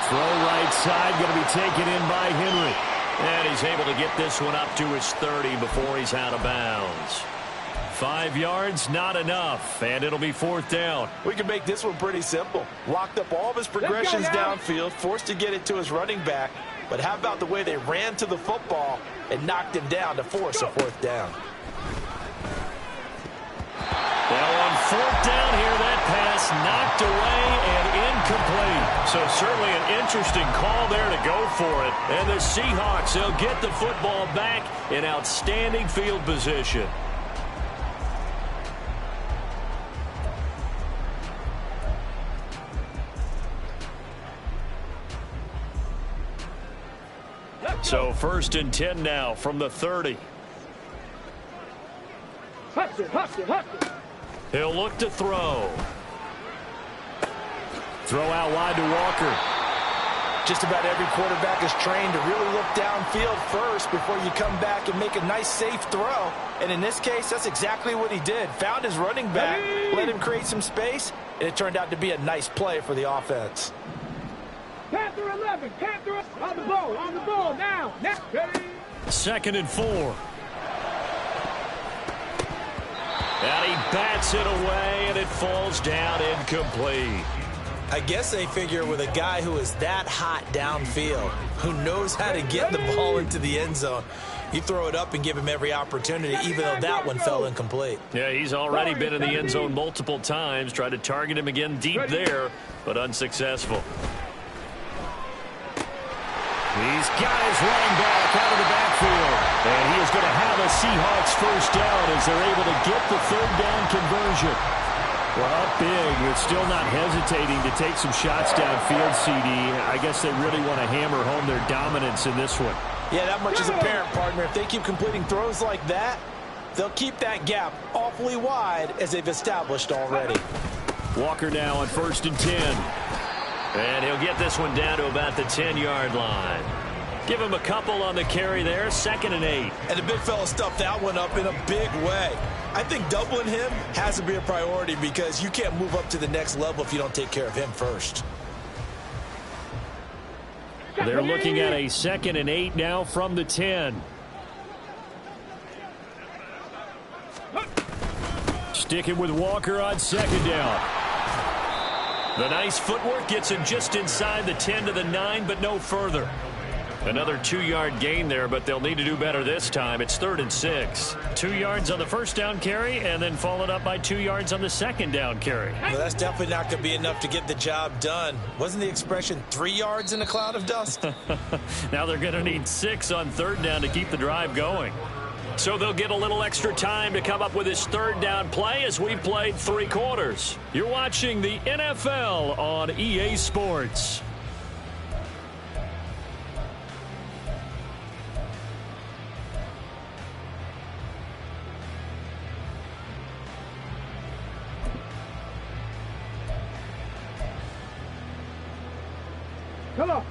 Throw right side, going to be taken in by Henry. And he's able to get this one up to his 30 before he's out of bounds. 5 yards, not enough, and it'll be 4th down. We can make this one pretty simple. Locked up all of his progressions downfield, forced to get it to his running back. But how about the way they ran to the football and knocked him down to force a 4th down? Well, on 4th down here, that pass knocked away and incomplete. So certainly an interesting call there to go for it. And the Seahawks, they'll get the football back in outstanding field position. So 1st and 10 now from the 30. Hustle. He'll look to throw. Throw out wide to Walker. Just about every quarterback is trained to really look downfield first before you come back and make a nice, safe throw. And in this case, that's exactly what he did. Found his running back, let him create some space, and it turned out to be a nice play for the offense. Panther 11, Panther on the ball, now. Ready. 2nd and 4. And he bats it away, and it falls down incomplete. I guess they figure with a guy who is that hot downfield, who knows how to get the ball into the end zone, you throw it up and give him every opportunity, even though that one fell incomplete. Yeah, he's already been in the end zone multiple times. Tried to target him again deep there, but unsuccessful. He's got his running back out of the backfield. And he is going to have a Seahawks 1st down as they're able to get the 3rd down conversion. Well, big, but still not hesitating to take some shots downfield, CD. I guess they really want to hammer home their dominance in this one. Yeah, that much is apparent, partner. If they keep completing throws like that, they'll keep that gap awfully wide as they've established already. Walker now on 1st and 10. And he'll get this one down to about the 10-yard line. Give him a couple on the carry there, 2nd and 8. And the big fella stuffed that one up in a big way. I think doubling him has to be a priority because you can't move up to the next level if you don't take care of him first. They're looking at a 2nd and 8 now from the 10. Sticking with Walker on 2nd down. The nice footwork gets him just inside the 10 to the 9, but no further. Another 2-yard gain there, but they'll need to do better this time. It's 3rd and 6. 2 yards on the 1st down carry, and then followed up by 2 yards on the 2nd down carry. Well, that's definitely not going to be enough to get the job done. Wasn't the expression 3 yards in a cloud of dust? Now they're going to need 6 on 3rd down to keep the drive going. So they'll get a little extra time to come up with his 3rd down play as we've played 3 quarters. You're watching the NFL on EA Sports.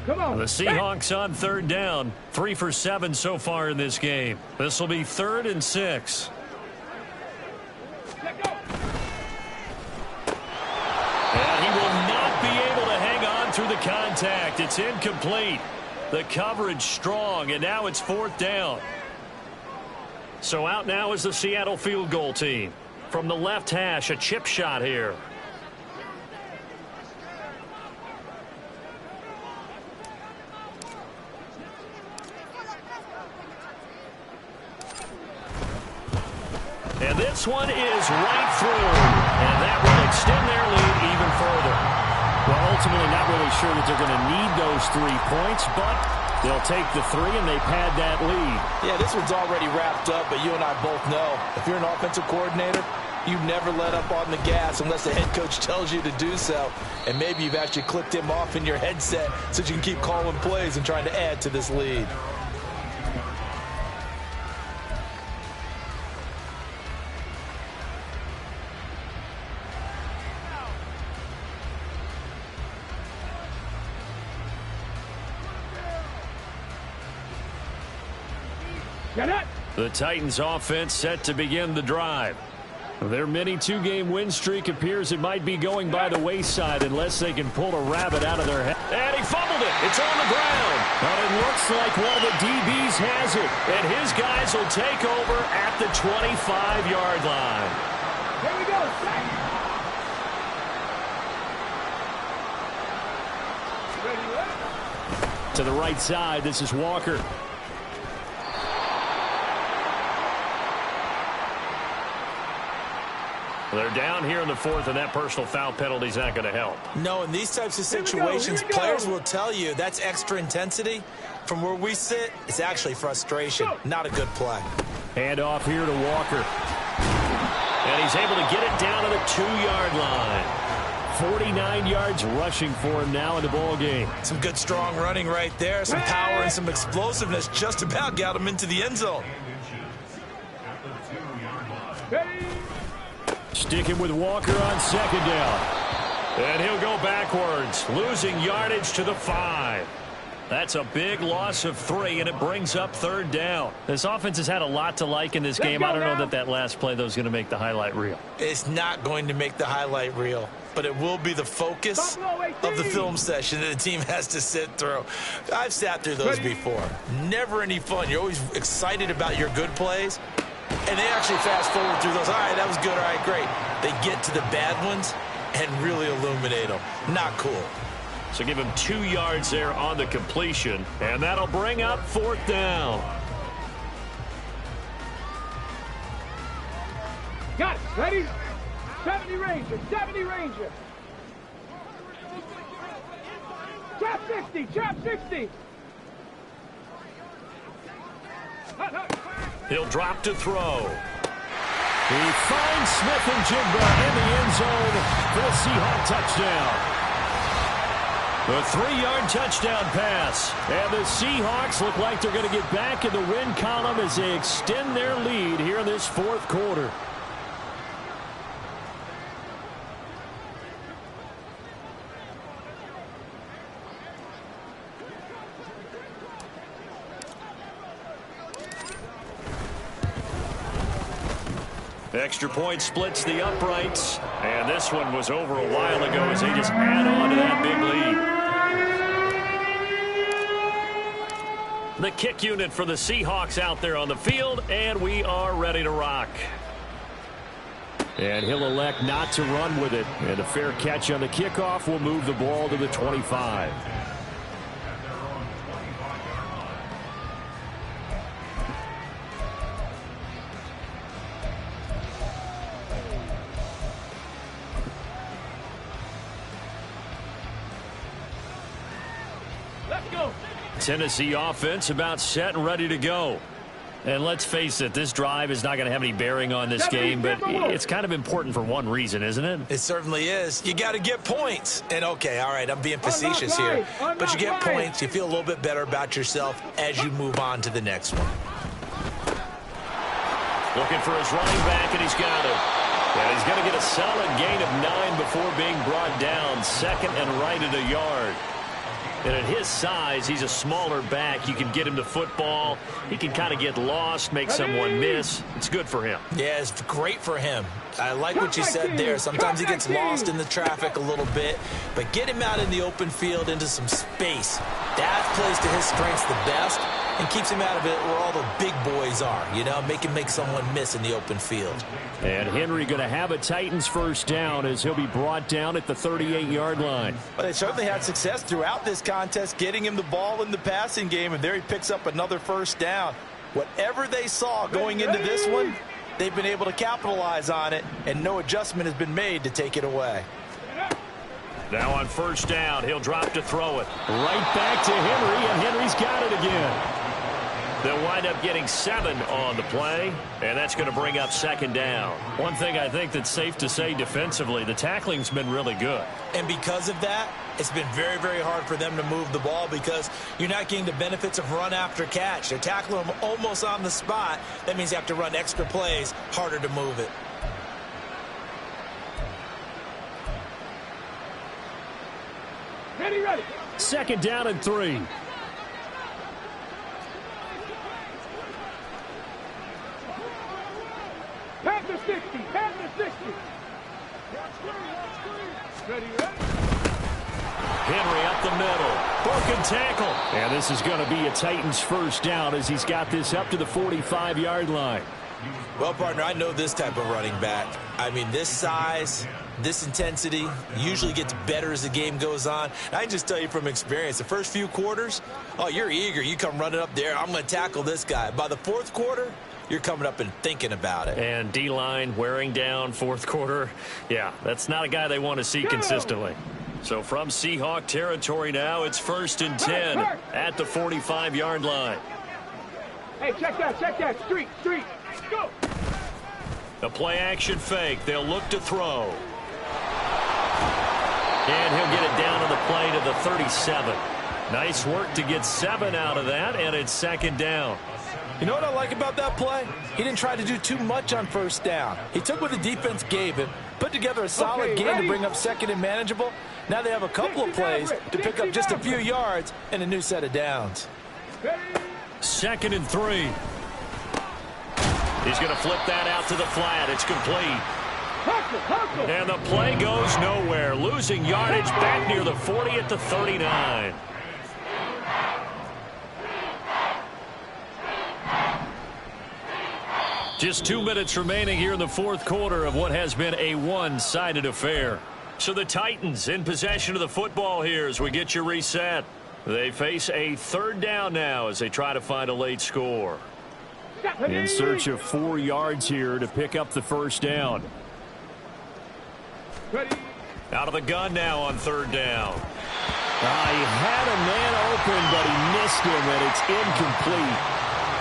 Come on. The Seahawks on 3rd down. 3 for 7 so far in this game. This will be 3rd and 6. And he will not be able to hang on through the contact. It's incomplete. The coverage strong, and now it's 4th down. So out now is the Seattle field goal team. From the left hash, a chip shot here. And this one is right through. And that will extend their lead even further. Well, ultimately not really sure that they're going to need those 3 points, but they'll take the 3 and they pad that lead. Yeah, this one's already wrapped up, but you and I both know if you're an offensive coordinator, you never let up on the gas unless the head coach tells you to do so. And maybe you've actually clicked him off in your headset so you can keep calling plays and trying to add to this lead. The Titans offense set to begin the drive. Their mini 2-game win streak appears it might be going by the wayside unless they can pull a rabbit out of their head. And he fumbled it. It's on the ground. But it looks like one of the DBs has it. And his guys will take over at the 25-yard line. Here we go. Ready, To the right side, this is Walker. They're down here in the 4th, and that personal foul penalty is not going to help. No, in these types of situations, players will tell you that's extra intensity. From where we sit, it's actually frustration. Not a good play. Hand off here to Walker. And he's able to get it down to the 2-yard line. 49 yards rushing for him now in the ball game. Some good, strong running right there. Some power and some explosiveness just about got him into the end zone. Sticking with Walker on 2nd down. And he'll go backwards, losing yardage to the 5. That's a big loss of 3, and it brings up 3rd down. This offense has had a lot to like in this game. I don't know that last play, though, is going to make the highlight reel. It's not going to make the highlight reel, but it will be the focus of the film session that the team has to sit through. I've sat through those before. Never any fun. You're always excited about your good plays. And they actually fast forward through those. All right, that was good. All right, great. They get to the bad ones and really illuminate them. Not cool. So give him 2 yards there on the completion. And that'll bring up 4th down. Got it. Ready? 70 Ranger. 70 Ranger. Trap 60. Trap 60. He'll drop to throw. He finds Smith-Njigba in the end zone for the Seahawk touchdown. A 3-yard touchdown pass. And the Seahawks look like they're going to get back in the win column as they extend their lead here in this 4th quarter. Extra point splits the uprights. And this one was over a while ago as they just add on to that big lead. The kick unit for the Seahawks out there on the field, and we are ready to rock. And he'll elect not to run with it. And a fair catch on the kickoff will move the ball to the 25. Tennessee offense about set and ready to go. And let's face it, this drive is not going to have any bearing on this game, but it's kind of important for one reason, isn't it? It certainly is. You got to get points. And, okay, all right, I'm being facetious here. But you get points, you feel a little bit better about yourself as you move on to the next one. Looking for his running back, and he's got it. And he's going to get a solid gain of 9 before being brought down. 2nd and right at a yard. And at his size, he's a smaller back. You can get him to football. He can kind of get lost, make someone miss. It's good for him. Yeah, it's great for him. I like what you said there. Sometimes he gets lost in the traffic a little bit, but get him out in the open field into some space. That plays to his strengths the best and keeps him out of it where all the big boys are, you know, make someone miss in the open field. And Henry going to have a Titans first down as he'll be brought down at the 38-yard line. Well, they certainly had success throughout this contest getting him the ball in the passing game, and there he picks up another first down. Whatever they saw going into this one, they've been able to capitalize on it, and no adjustment has been made to take it away. Now on first down, he'll drop to throw it. Right back to Henry, and Henry's got it again. They'll wind up getting 7 on the play, and that's going to bring up second down. One thing I think that's safe to say defensively, the tackling's been really good. And because of that, it's been very, very hard for them to move the ball because you're not getting the benefits of run after catch. They're tackling them almost on the spot. That means you have to run extra plays, harder to move it. Ready. Second down and 3. Panther 60. Ready. Henry up the middle. Broken tackle. And this is going to be a Titans first down as he's got this up to the 45-yard line. Well, partner, I know this type of running back. I mean, this size, this intensity usually gets better as the game goes on. I can just tell you from experience, the first few quarters, oh, you're eager. You come running up there. I'm going to tackle this guy. By the fourth quarter, you're coming up and thinking about it. And D-line wearing down fourth quarter. Yeah, that's not a guy they want to see consistently. So from Seahawk territory now, it's 1st and 10 at the 45-yard line. Hey, check that. Street. Go. The play-action fake. They'll look to throw. And he'll get it down to the play to the 37. Nice work to get 7 out of that, and it's second down. You know what I like about that play? He didn't try to do too much on first down. He took what the defense gave him, put together a solid game to bring up second and manageable. Now they have a couple of plays to pick up just a few yards and a new set of downs. 2nd and 3. He's going to flip that out to the flat. It's complete. And the play goes nowhere. Losing yardage back near the 40 at the 39. Just 2 minutes remaining here in the fourth quarter of what has been a one-sided affair. So the Titans in possession of the football here as we get you reset. They face a third down now as they try to find a late score. In search of 4 yards here to pick up the first down. Ready. Out of the gun now on third down. He had a man open, but he missed him, and it's incomplete.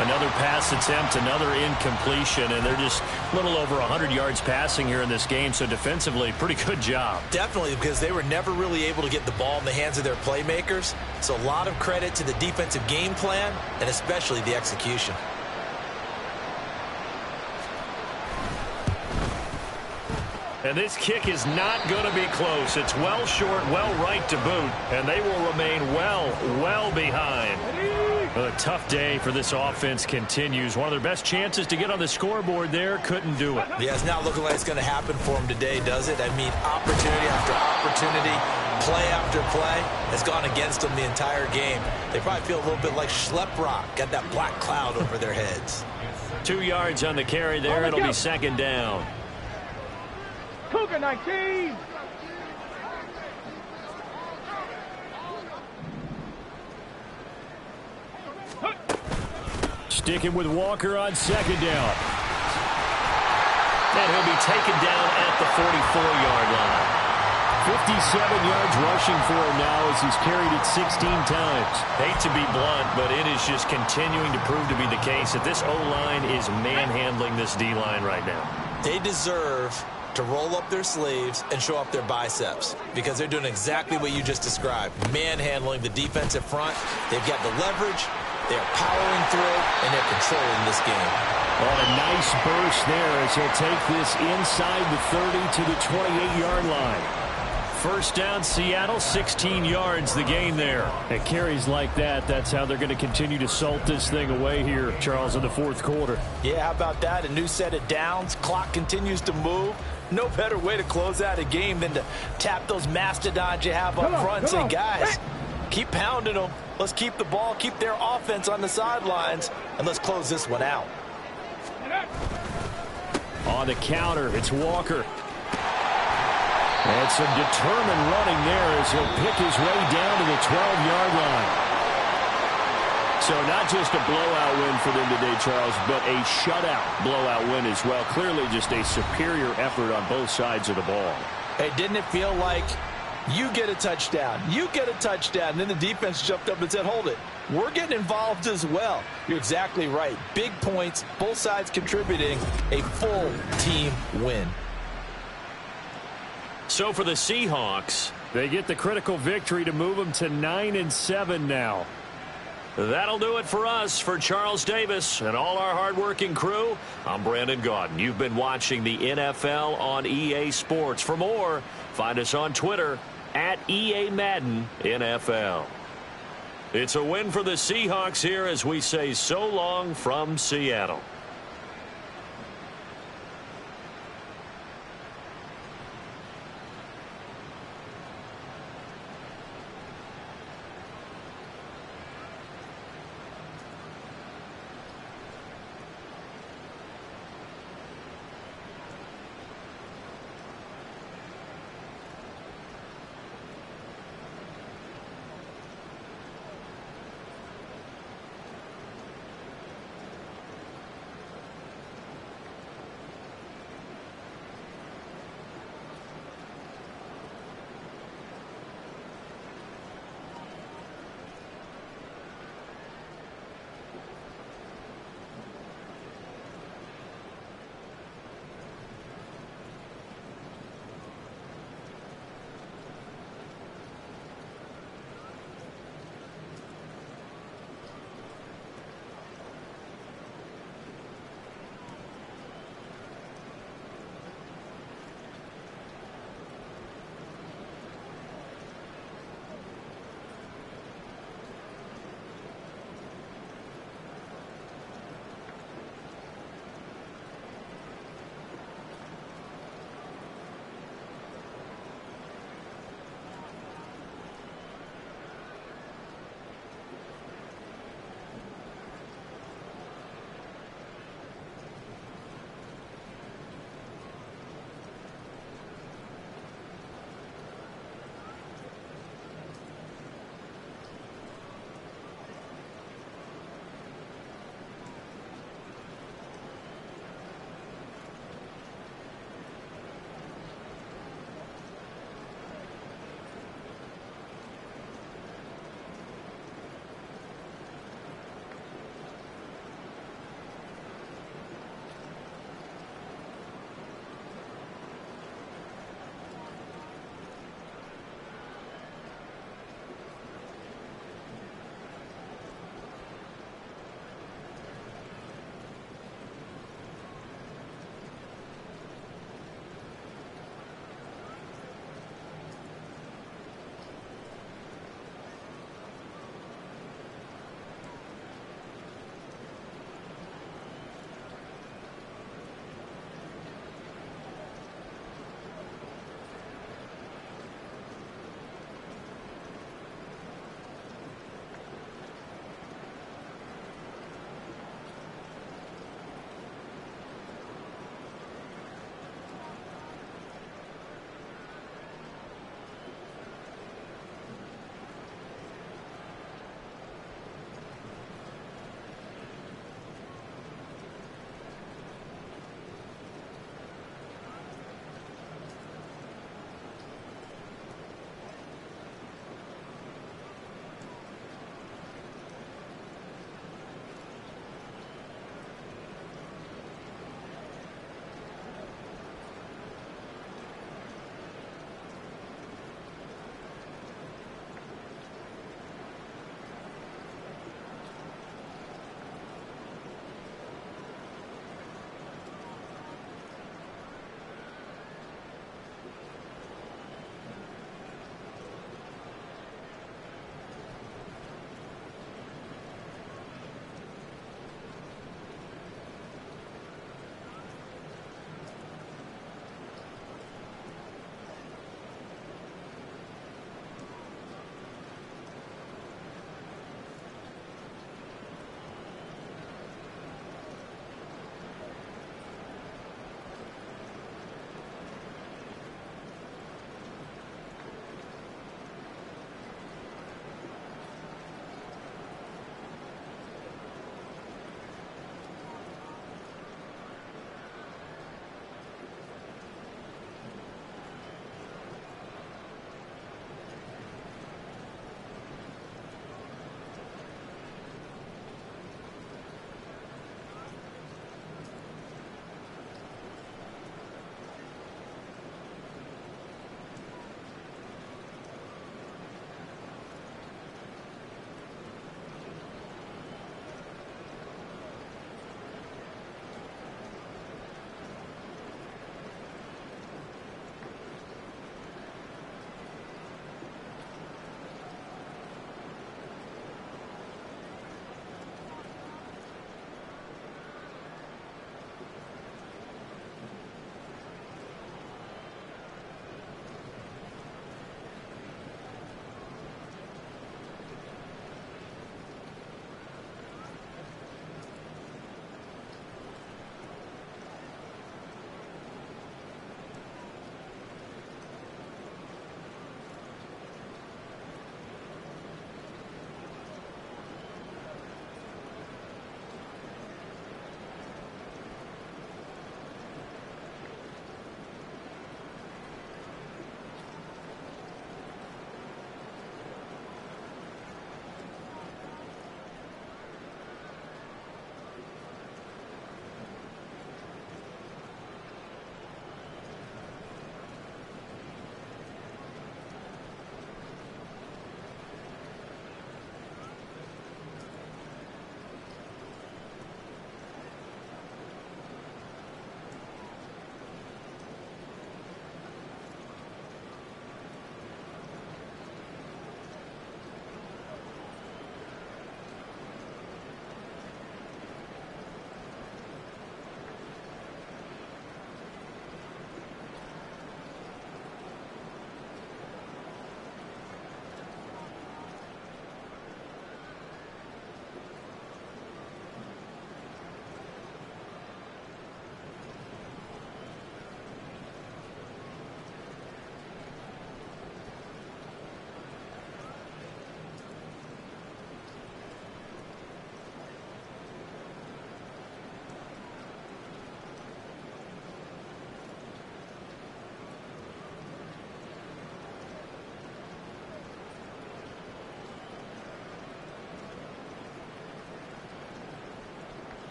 Another pass attempt, another incompletion, and they're just a little over 100 yards passing here in this game, so defensively, pretty good job. Definitely, because they were never really able to get the ball in the hands of their playmakers, so a lot of credit to the defensive game plan, and especially the execution. And this kick is not going to be close. It's well short, well right to boot, and they will remain well behind. A tough day for this offense continues. One of their best chances to get on the scoreboard there, couldn't do it. Yeah, it's not looking like it's going to happen for them today, does it? I mean, opportunity after opportunity, play after play has gone against them the entire game. They probably feel a little bit like Schlep Rock, got that black cloud over their heads. 2 yards on the carry there. It'll be second down. Cougar 19. Sticking with Walker on second down. And he'll be taken down at the 44-yard line. 57 yards rushing for him now as he's carried it 16 times. Hate to be blunt, but it is just continuing to prove to be the case that this O-line is manhandling this D-line right now. They deserve to roll up their sleeves and show up their biceps because they're doing exactly what you just described, manhandling the defensive front. They've got the leverage, they're powering through, and they're controlling this game. Oh, a nice burst there as he'll take this inside the 30 to the 28-yard line. First down, Seattle, 16 yards the gain there. At carries like that, that's how they're going to continue to salt this thing away here, Charles, in the fourth quarter. Yeah, how about that? A new set of downs. Clock continues to move. No better way to close out a game than to tap those mastodons you have up front and say, guys, keep pounding them. Let's keep the ball, keep their offense on the sidelines, and let's close this one out. On the counter, it's Walker. And some determined running there as he'll pick his way down to the 12-yard line. So not just a blowout win for them today, Charles, but a shutout blowout win as well. Clearly just a superior effort on both sides of the ball. Hey, didn't it feel like you get a touchdown, you get a touchdown, and then the defense jumped up and said, hold it, we're getting involved as well. You're exactly right. Big points, both sides contributing, a full team win. So for the Seahawks, they get the critical victory to move them to 9-7 now. That'll do it for us. For Charles Davis and all our hardworking crew, I'm Brandon Gaudin. You've been watching the NFL on EA Sports. For more, find us on Twitter at EA Madden NFL. It's a win for the Seahawks here as we say so long from Seattle.